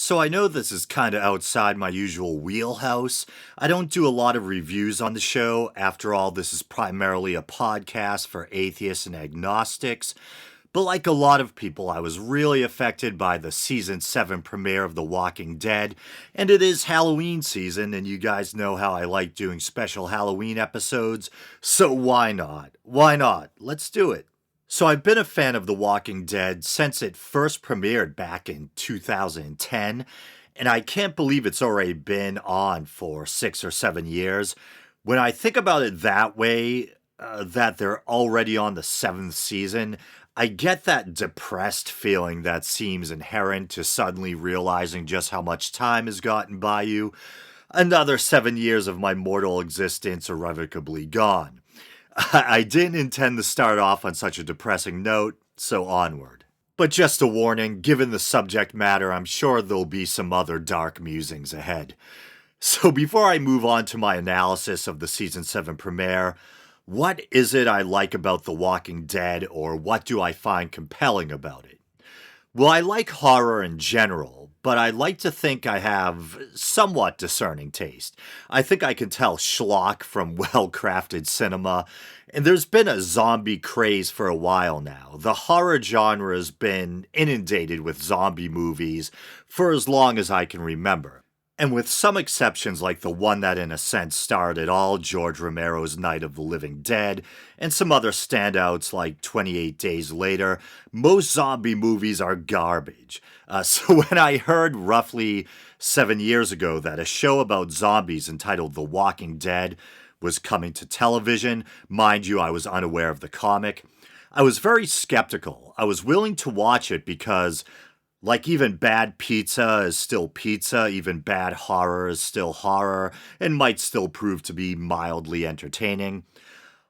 So I know this is kind of outside my usual wheelhouse. I don't do a lot of reviews on the show. After all, this is primarily a podcast for atheists and agnostics. But like a lot of people, I was really affected by the season 7 premiere of The Walking Dead. And it is Halloween season, and you guys know how I like doing special Halloween episodes. So why not? Why not? Let's do it. So I've been a fan of The Walking Dead since it first premiered back in 2010, and I can't believe it's already been on for 6 or 7 years. When I think about it that way, that they're already on the seventh season, I get that depressed feeling that seems inherent to suddenly realizing just how much time has gotten by you. Another 7 years of my mortal existence irrevocably gone. I didn't intend to start off on such a depressing note, so onward. But just a warning, given the subject matter, I'm sure there'll be some other dark musings ahead. So before I move on to my analysis of the Season 7 premiere, what is it I like about The Walking Dead, or what do I find compelling about it? Well, I like horror in general, but I like to think I have somewhat discerning taste. I think I can tell schlock from well crafted cinema, and there's been a zombie craze for a while now. The horror genre has been inundated with zombie movies for as long as I can remember. And with some exceptions, like the one that in a sense starred it all, George Romero's Night of the Living Dead, and some other standouts like 28 Days Later, most zombie movies are garbage. So when I heard roughly 7 years ago that a show about zombies entitled The Walking Dead was coming to television, mind you, I was unaware of the comic, I was very skeptical. I was willing to watch it because like, even bad pizza is still pizza, even bad horror is still horror, and might still prove to be mildly entertaining.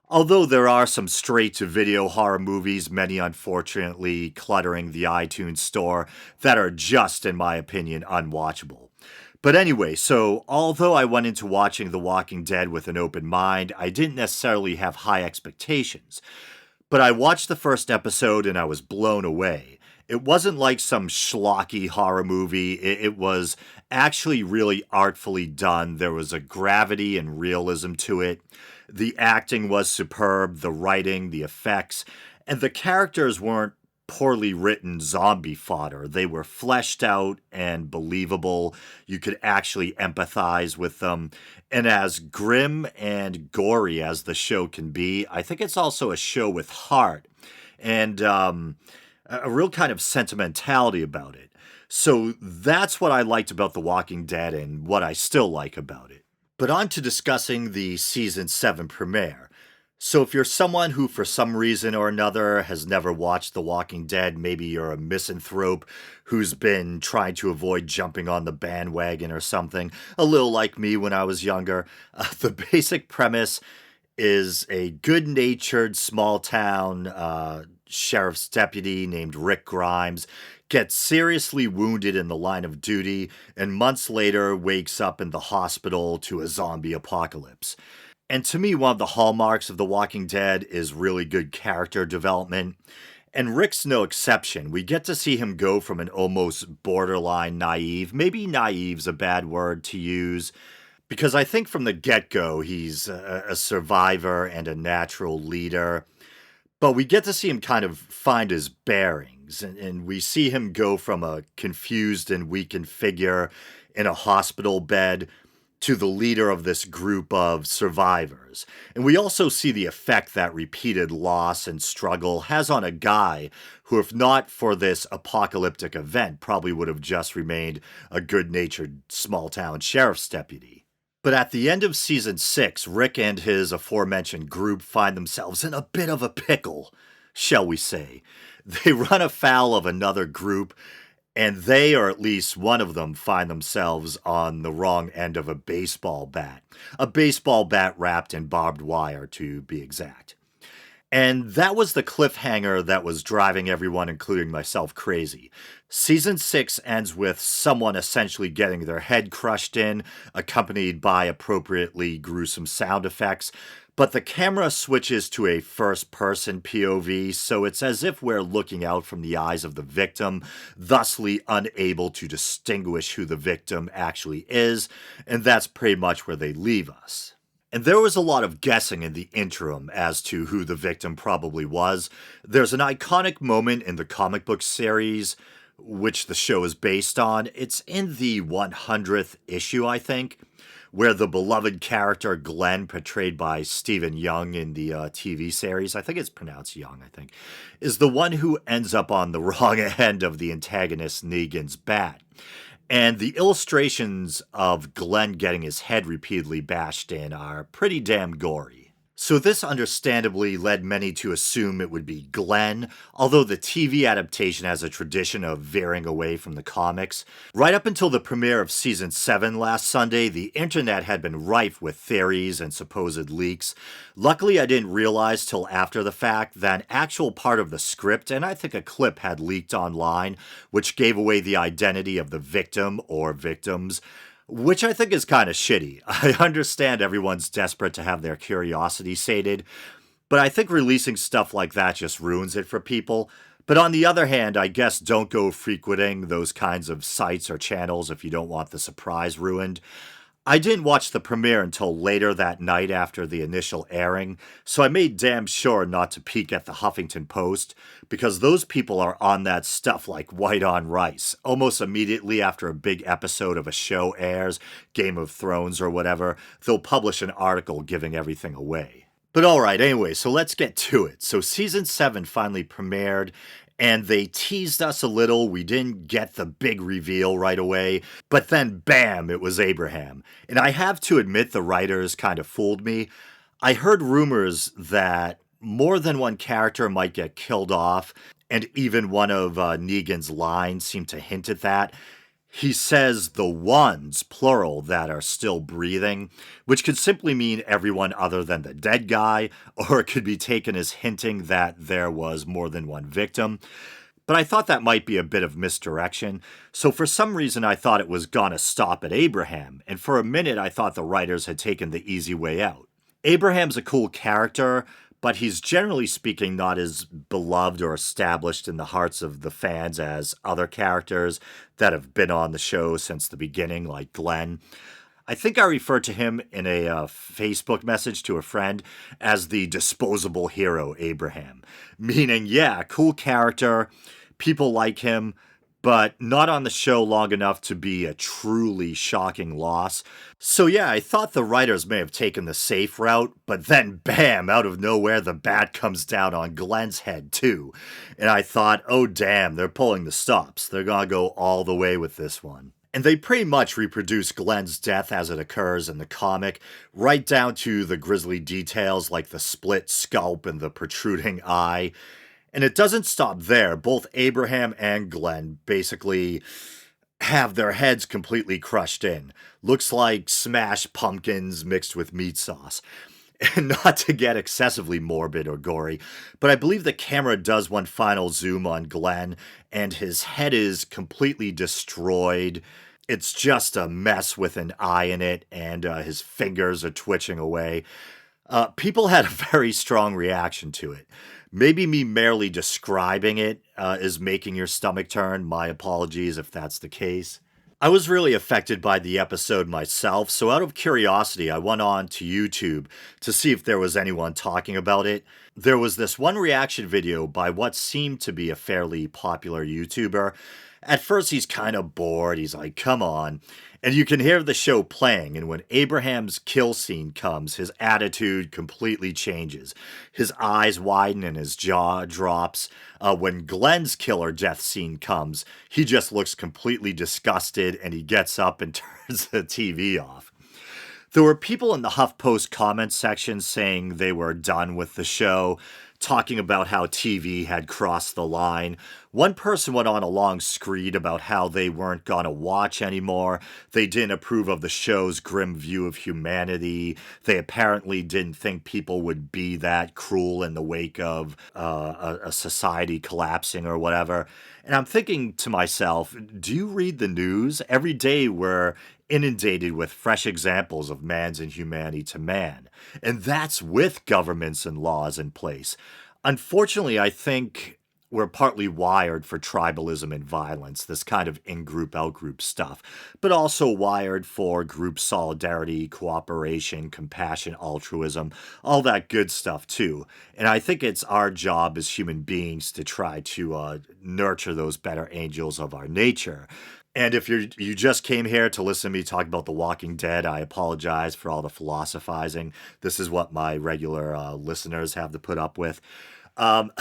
Although there are some straight to video horror movies, many unfortunately cluttering the iTunes store, that are just, in my opinion, unwatchable. But anyway, so although I went into watching The Walking Dead with an open mind, I didn't necessarily have high expectations. But I watched the first episode and I was blown away. It wasn't like some schlocky horror movie. It was actually really artfully done. There was a gravity and realism to it. The acting was superb, the writing, the effects, and the characters weren't poorly written zombie fodder. They were fleshed out and believable. You could actually empathize with them. And as grim and gory as the show can be, I think it's also a show with heart. And a real kind of sentimentality about it. So that's what I liked about The Walking Dead and what I still like about it. But on to discussing the season 7 premiere. So if you're someone who for some reason or another has never watched The Walking Dead, maybe you're a misanthrope who's been trying to avoid jumping on the bandwagon or something, a little like me when I was younger, the basic premise is a good-natured small town sheriff's deputy named Rick Grimes gets seriously wounded in the line of duty and months later wakes up in the hospital to a zombie apocalypse. And to me, one of the hallmarks of The Walking Dead is really good character development. And Rick's no exception. We get to see him go from an almost borderline naive, maybe naive's a bad word to use, because I think from the get-go he's a survivor and a natural leader. But we get to see him kind of find his bearings, and we see him go from a confused and weakened figure in a hospital bed to the leader of this group of survivors. And we also see the effect that repeated loss and struggle has on a guy who, if not for this apocalyptic event, probably would have just remained a good-natured small-town sheriff's deputy. But at the end of season 6, Rick and his aforementioned group find themselves in a bit of a pickle, shall we say. They run afoul of another group, and they, or at least one of them, find themselves on the wrong end of a baseball bat. A baseball bat wrapped in barbed wire, to be exact. And that was the cliffhanger that was driving everyone, including myself, crazy. Season 6 ends with someone essentially getting their head crushed in, accompanied by appropriately gruesome sound effects, but the camera switches to a first person POV, so it's as if we're looking out from the eyes of the victim, thusly unable to distinguish who the victim actually is, and that's pretty much where they leave us. And there was a lot of guessing in the interim as to who the victim probably was. There's an iconic moment in the comic book series, which the show is based on. It's in the 100th issue, I think, where the beloved character Glenn, portrayed by Stephen Young in the TV series, I think it's pronounced Young, I think, is the one who ends up on the wrong end of the antagonist Negan's bat. And the illustrations of Glenn getting his head repeatedly bashed in are pretty damn gory. So this understandably led many to assume it would be Glenn, although the TV adaptation has a tradition of veering away from the comics. Right up until the premiere of Season 7 last Sunday, the internet had been rife with theories and supposed leaks. Luckily, I didn't realize till after the fact that an actual part of the script, and I think a clip, had leaked online, which gave away the identity of the victim or victims, which I think is kind of shitty. I understand everyone's desperate to have their curiosity sated, but I think releasing stuff like that just ruins it for people. But on the other hand, I guess don't go frequenting those kinds of sites or channels if you don't want the surprise ruined. I didn't watch the premiere until later that night after the initial airing, so I made damn sure not to peek at the Huffington Post, because those people are on that stuff like white on rice. Almost immediately after a big episode of a show airs, Game of Thrones or whatever, they'll publish an article giving everything away. But alright, anyway, so let's get to it. So Season 7 finally premiered, and they teased us a little. We didn't get the big reveal right away, but then bam, it was Abraham. And I have to admit the writers kind of fooled me. I heard rumors that more than one character might get killed off, and even one of Negan's lines seemed to hint at that. He says the ones, plural, that are still breathing, which could simply mean everyone other than the dead guy, or it could be taken as hinting that there was more than one victim. But I thought that might be a bit of misdirection, so for some reason I thought it was gonna stop at Abraham, and for a minute I thought the writers had taken the easy way out. Abraham's a cool character, but he's generally speaking not as beloved or established in the hearts of the fans as other characters that have been on the show since the beginning, like Glenn. I think I referred to him in a Facebook message to a friend as the disposable hero Abraham, meaning, yeah, cool character, people like him, but not on the show long enough to be a truly shocking loss. So yeah, I thought the writers may have taken the safe route, but then bam, out of nowhere the bat comes down on Glenn's head too. And I thought, oh damn, they're pulling the stops. They're gonna go all the way with this one. And they pretty much reproduce Glenn's death as it occurs in the comic, right down to the grisly details like the split scalp and the protruding eye. And it doesn't stop there. Both Abraham and Glenn basically have their heads completely crushed in. Looks like smashed pumpkins mixed with meat sauce. And not to get excessively morbid or gory, but I believe the camera does one final zoom on Glenn, and his head is completely destroyed. It's just a mess with an eye in it, and his fingers are twitching away. People had a very strong reaction to it. Maybe me merely describing it is making your stomach turn. My apologies if that's the case. I was really affected by the episode myself, so out of curiosity, I went on to YouTube to see if there was anyone talking about it. There was this one reaction video by what seemed to be a fairly popular YouTuber. At first, he's kind of bored. He's like, come on. And you can hear the show playing, and when Abraham's kill scene comes, his attitude completely changes. His eyes widen and his jaw drops. When Glenn's killer death scene comes, he just looks completely disgusted, and he gets up and turns the TV off. There were people in the HuffPost comment section saying they were done with the show. talking about how TV had crossed the line. One person went on a long screed about how they weren't going to watch anymore. They didn't approve of the show's grim view of humanity. They apparently didn't think people would be that cruel in the wake of a society collapsing or whatever. And I'm thinking to myself, do you read the news? Every day we're inundated with fresh examples of man's inhumanity to man. And that's with governments and laws in place. Unfortunately, I think we're partly wired for tribalism and violence, this kind of in group, out group stuff, but also wired for group solidarity, cooperation, compassion, altruism, all that good stuff too. And I think it's our job as human beings to try to nurture those better angels of our nature. And if you just came here to listen to me talk about The Walking Dead, I apologize for all the philosophizing. This is what my regular listeners have to put up with. Um,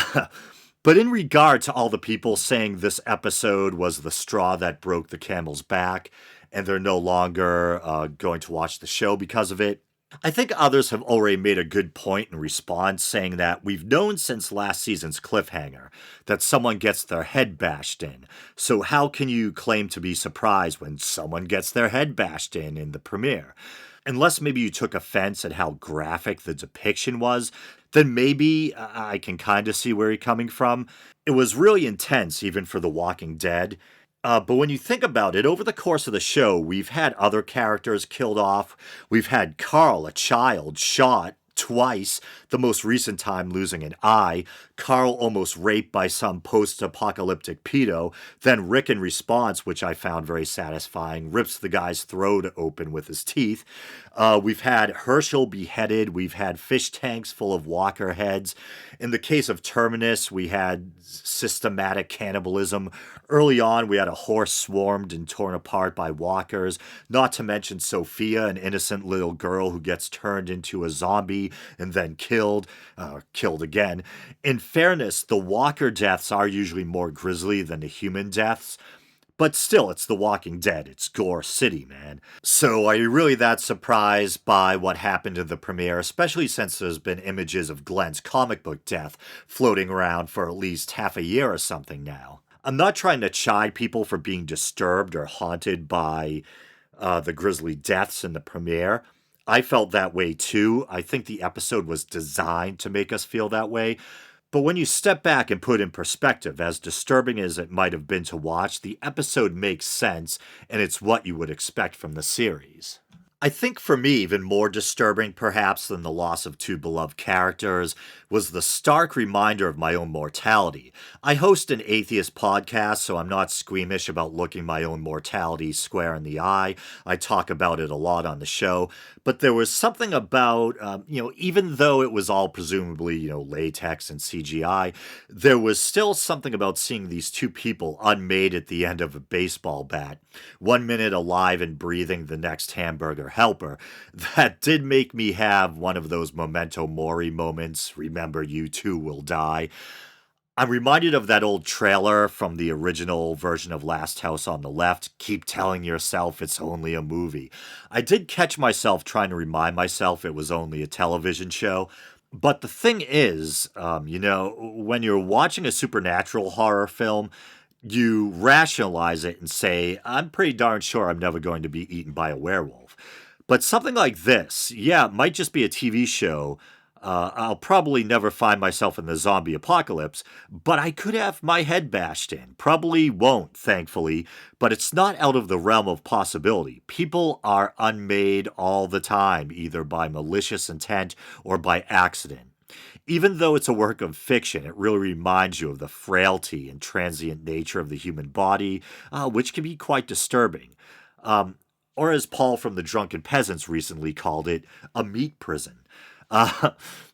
but in regard to all the people saying this episode was the straw that broke the camel's back, and they're no longer going to watch the show because of it, I think others have already made a good point in response, saying that we've known since last season's cliffhanger that someone gets their head bashed in. So how can you claim to be surprised when someone gets their head bashed in the premiere? Unless maybe you took offense at how graphic the depiction was, then maybe I can kind of see where you're coming from. It was really intense, even for The Walking Dead. But when you think about it, over the course of the show, we've had other characters killed off. We've had Carl, a child, shot twice, the most recent time losing an eye, Carl almost raped by some post-apocalyptic pedo, then Rick in response, which I found very satisfying, rips the guy's throat open with his teeth. We've had Herschel beheaded, we've had fish tanks full of walker heads. In the case of Terminus, we had systematic cannibalism. Early on, we had a horse swarmed and torn apart by walkers, not to mention Sophia, an innocent little girl who gets turned into a zombie and then killed again. In fairness, the walker deaths are usually more grisly than the human deaths, but still, it's The Walking Dead. It's Gore City, man. So are you really that surprised by what happened in the premiere, especially since there's been images of Glenn's comic book death floating around for at least half a year or something now? I'm not trying to chide people for being disturbed or haunted by the grisly deaths in the premiere. I felt that way too. I think the episode was designed to make us feel that way. But when you step back and put in perspective, as disturbing as it might have been to watch, the episode makes sense, and it's what you would expect from the series. I think for me, even more disturbing perhaps than the loss of two beloved characters was the stark reminder of my own mortality. I host an atheist podcast, so I'm not squeamish about looking my own mortality square in the eye. I talk about it a lot on the show, but there was something about, even though it was all presumably, latex and CGI, there was still something about seeing these two people unmade at the end of a baseball bat, 1 minute alive and breathing, the next hamburger helper. That did make me have one of those memento mori moments. Remember, you too will die. I'm reminded of that old trailer from the original version of Last House on the Left. Keep telling yourself it's only a movie. I did catch myself trying to remind myself it was only a television show. But the thing is, when you're watching a supernatural horror film, you rationalize it and say, I'm pretty darn sure I'm never going to be eaten by a werewolf. But something like this, yeah, it might just be a TV show. I'll probably never find myself in the zombie apocalypse, but I could have my head bashed in. Probably won't, thankfully, but it's not out of the realm of possibility. People are unmade all the time, either by malicious intent or by accident. Even though it's a work of fiction, it really reminds you of the frailty and transient nature of the human body, which can be quite disturbing. Or as Paul from the Drunken Peasants recently called it, a meat prison.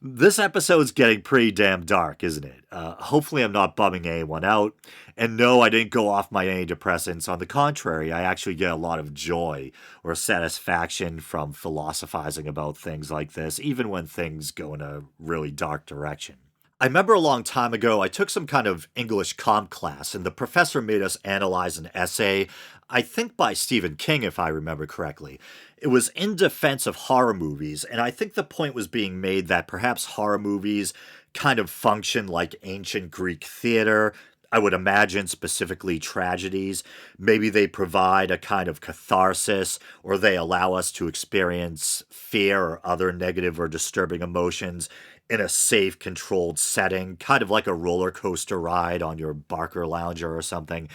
This episode's getting pretty damn dark, isn't it? Hopefully I'm not bumming anyone out. And no, I didn't go off my antidepressants. On the contrary, I actually get a lot of joy or satisfaction from philosophizing about things like this, even when things go in a really dark direction. I remember a long time ago, I took some kind of English comp class, and the professor made us analyze an essay, I think by Stephen King, if I remember correctly. It was in defense of horror movies, and I think the point was being made that perhaps horror movies kind of function like ancient Greek theater. I would imagine specifically tragedies. Maybe they provide a kind of catharsis, or they allow us to experience fear or other negative or disturbing emotions in a safe, controlled setting, kind of like a roller coaster ride on your Barker Lounger or something.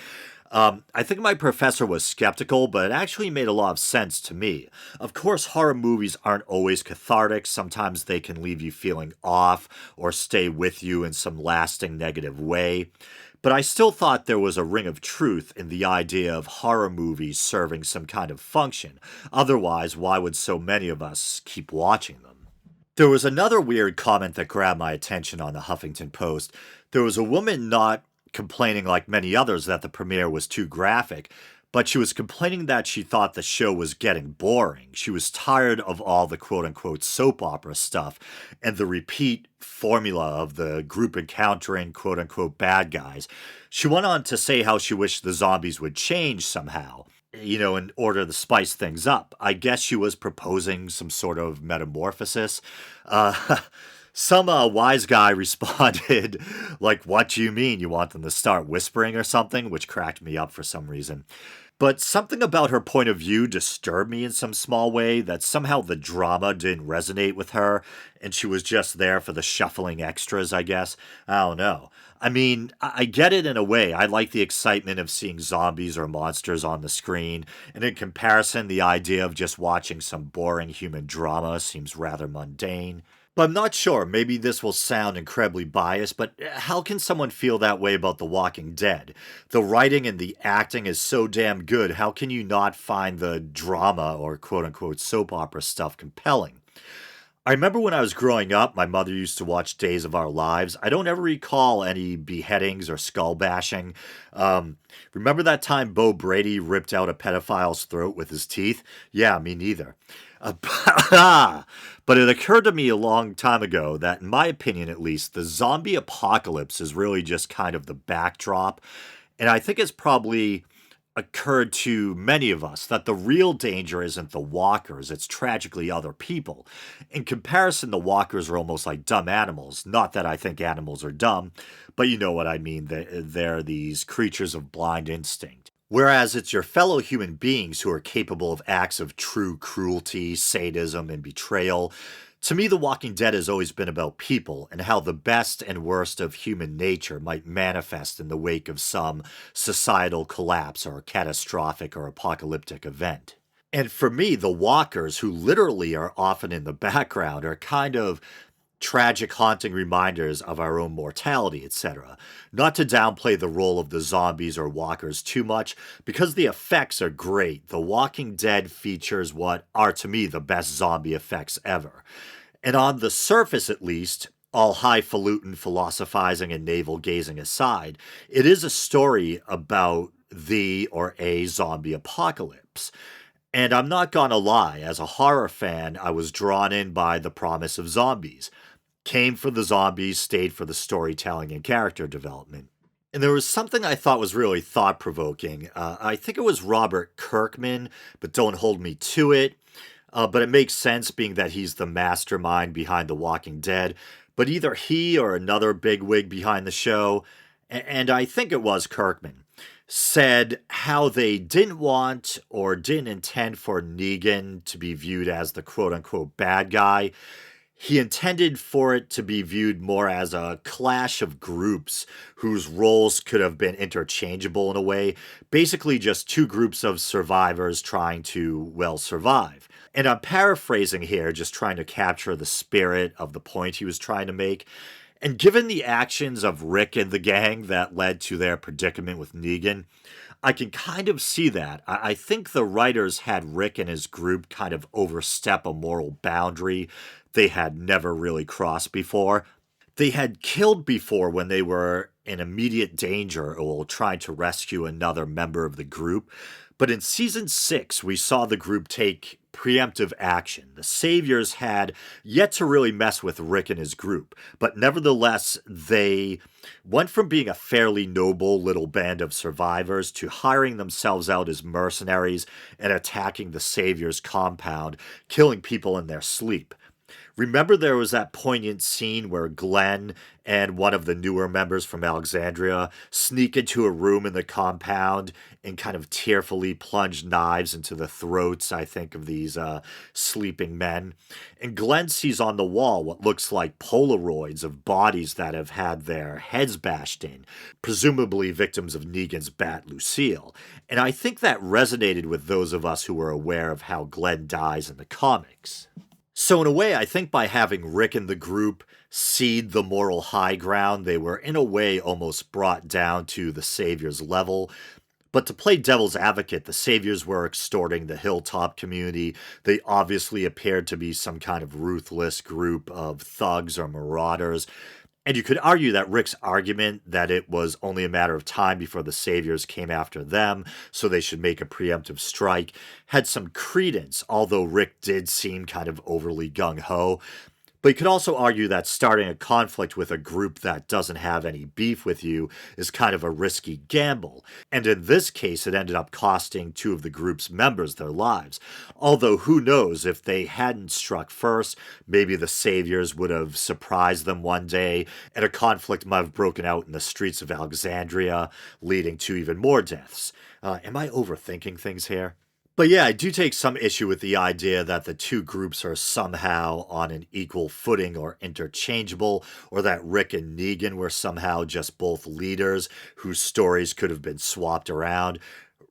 I think my professor was skeptical, but it actually made a lot of sense to me. Of course, horror movies aren't always cathartic. Sometimes they can leave you feeling off or stay with you in some lasting negative way. But I still thought there was a ring of truth in the idea of horror movies serving some kind of function. Otherwise, why would so many of us keep watching them? There was another weird comment that grabbed my attention on the Huffington Post. There was a woman not complaining like many others that the premiere was too graphic, but she was complaining that she thought the show was getting boring. She was tired of all the quote unquote soap opera stuff and the repeat formula of the group encountering quote unquote bad guys. She went on to say how she wished the zombies would change somehow, in order to spice things up. I guess she was proposing some sort of metamorphosis. Uh, some wise guy responded, like, what do you mean? You want them to start whispering or something? Which cracked me up for some reason. But something about her point of view disturbed me in some small way, that somehow the drama didn't resonate with her, and she was just there for the shuffling extras, I guess. I don't know. I mean, I get it in a way. I like the excitement of seeing zombies or monsters on the screen, and in comparison, the idea of just watching some boring human drama seems rather mundane. But I'm not sure. Maybe this will sound incredibly biased, but how can someone feel that way about The Walking Dead? The writing and the acting is so damn good. How can you not find the drama or quote unquote soap opera stuff compelling? I remember when I was growing up, my mother used to watch Days of Our Lives. I don't ever recall any beheadings or skull bashing. Remember that time Bo Brady ripped out a pedophile's throat with his teeth? Yeah, me neither. But it occurred to me a long time ago that, in my opinion at least, the zombie apocalypse is really just kind of the backdrop. And I think it's probably occurred to many of us that the real danger isn't the walkers, it's tragically other people. In comparison, the walkers are almost like dumb animals. Not that I think animals are dumb, but you know what I mean. They're these creatures of blind instinct. Whereas it's your fellow human beings who are capable of acts of true cruelty, sadism, and betrayal. To me, The Walking Dead has always been about people and how the best and worst of human nature might manifest in the wake of some societal collapse or catastrophic or apocalyptic event. And for me, the walkers, who literally are often in the background, are kind of tragic, haunting reminders of our own mortality, etc. Not to downplay the role of the zombies or walkers too much, because the effects are great. The Walking Dead features what are, to me, the best zombie effects ever. And on the surface, at least, all highfalutin philosophizing and navel gazing aside, it is a story about the or a zombie apocalypse. And I'm not gonna lie, as a horror fan, I was drawn in by the promise of zombies. Came for the zombies, stayed for the storytelling and character development. And there was something I thought was really thought provoking. I think it was Robert Kirkman, but don't hold me to it. But it makes sense being that he's the mastermind behind The Walking Dead. But either he or another bigwig behind the show, and I think it was Kirkman, said how they didn't want or didn't intend for Negan to be viewed as the quote unquote bad guy. He intended for it to be viewed more as a clash of groups whose roles could have been interchangeable in a way. Basically, just two groups of survivors trying to, well, survive. And I'm paraphrasing here, just trying to capture the spirit of the point he was trying to make. And given the actions of Rick and the gang that led to their predicament with Negan, I can kind of see that. I think the writers had Rick and his group kind of overstep a moral boundary they had never really crossed before. They had killed before when they were in immediate danger or trying to rescue another member of the group. But in season 6, we saw the group take preemptive action. The Saviors had yet to really mess with Rick and his group, but nevertheless, they went from being a fairly noble little band of survivors to hiring themselves out as mercenaries and attacking the Saviors' compound, killing people in their sleep. Remember, there was that poignant scene where Glenn and one of the newer members from Alexandria sneak into a room in the compound and kind of tearfully plunge knives into the throats, I think, of these sleeping men. And Glenn sees on the wall what looks like Polaroids of bodies that have had their heads bashed in, presumably victims of Negan's Bat Lucille. And I think that resonated with those of us who were aware of how Glenn dies in the comics. So in a way, I think by having Rick and the group cede the moral high ground, they were in a way almost brought down to the Saviors' level. But to play devil's advocate, the Saviors were extorting the Hilltop community. They obviously appeared to be some kind of ruthless group of thugs or marauders. And you could argue that Rick's argument that it was only a matter of time before the Saviors came after them, so they should make a preemptive strike, had some credence, although Rick did seem kind of overly gung-ho. But you could also argue that starting a conflict with a group that doesn't have any beef with you is kind of a risky gamble. And in this case, it ended up costing two of the group's members their lives. Although who knows, if they hadn't struck first, maybe the Saviors would have surprised them one day, and a conflict might have broken out in the streets of Alexandria, leading to even more deaths. Am I overthinking things here? But yeah, I do take some issue with the idea that the two groups are somehow on an equal footing or interchangeable, or that Rick and Negan were somehow just both leaders whose stories could have been swapped around.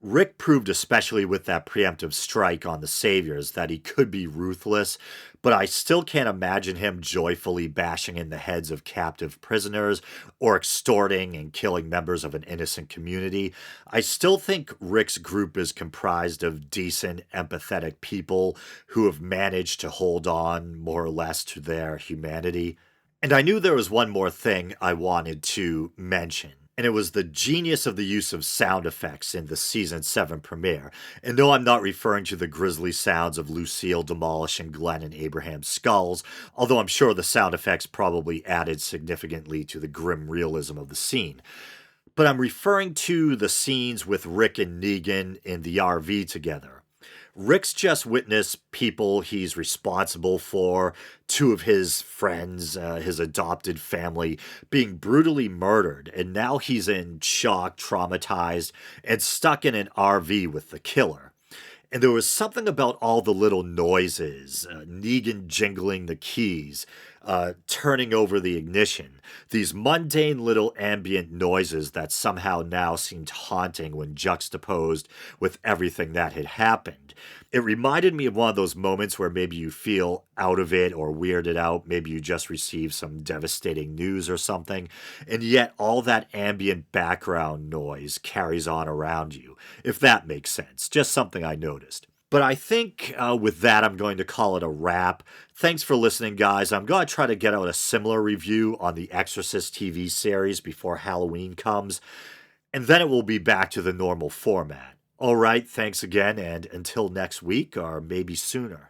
Rick proved, especially with that preemptive strike on the Saviors, that he could be ruthless, but I still can't imagine him joyfully bashing in the heads of captive prisoners or extorting and killing members of an innocent community. I still think Rick's group is comprised of decent, empathetic people who have managed to hold on more or less to their humanity. And I knew there was one more thing I wanted to mention. And it was the genius of the use of sound effects in the Season 7 premiere. And no, I'm not referring to the grisly sounds of Lucille demolishing Glenn and Abraham's skulls, although I'm sure the sound effects probably added significantly to the grim realism of the scene. But I'm referring to the scenes with Rick and Negan in the RV together. Rick's just witnessed people he's responsible for, two of his friends, his adopted family, being brutally murdered, and now he's in shock, traumatized, and stuck in an RV with the killer. And there was something about all the little noises, Negan jingling the keys, turning over the ignition, these mundane little ambient noises that somehow now seemed haunting when juxtaposed with everything that had happened. It reminded me of one of those moments where maybe you feel out of it or weirded out, maybe you just received some devastating news or something, and yet all that ambient background noise carries on around you, if that makes sense. Just something I noticed. But I think with that, I'm going to call it a wrap. Thanks for listening, guys. I'm going to try to get out a similar review on the Exorcist TV series before Halloween comes, and then it will be back to the normal format. All right, thanks again, and until next week, or maybe sooner.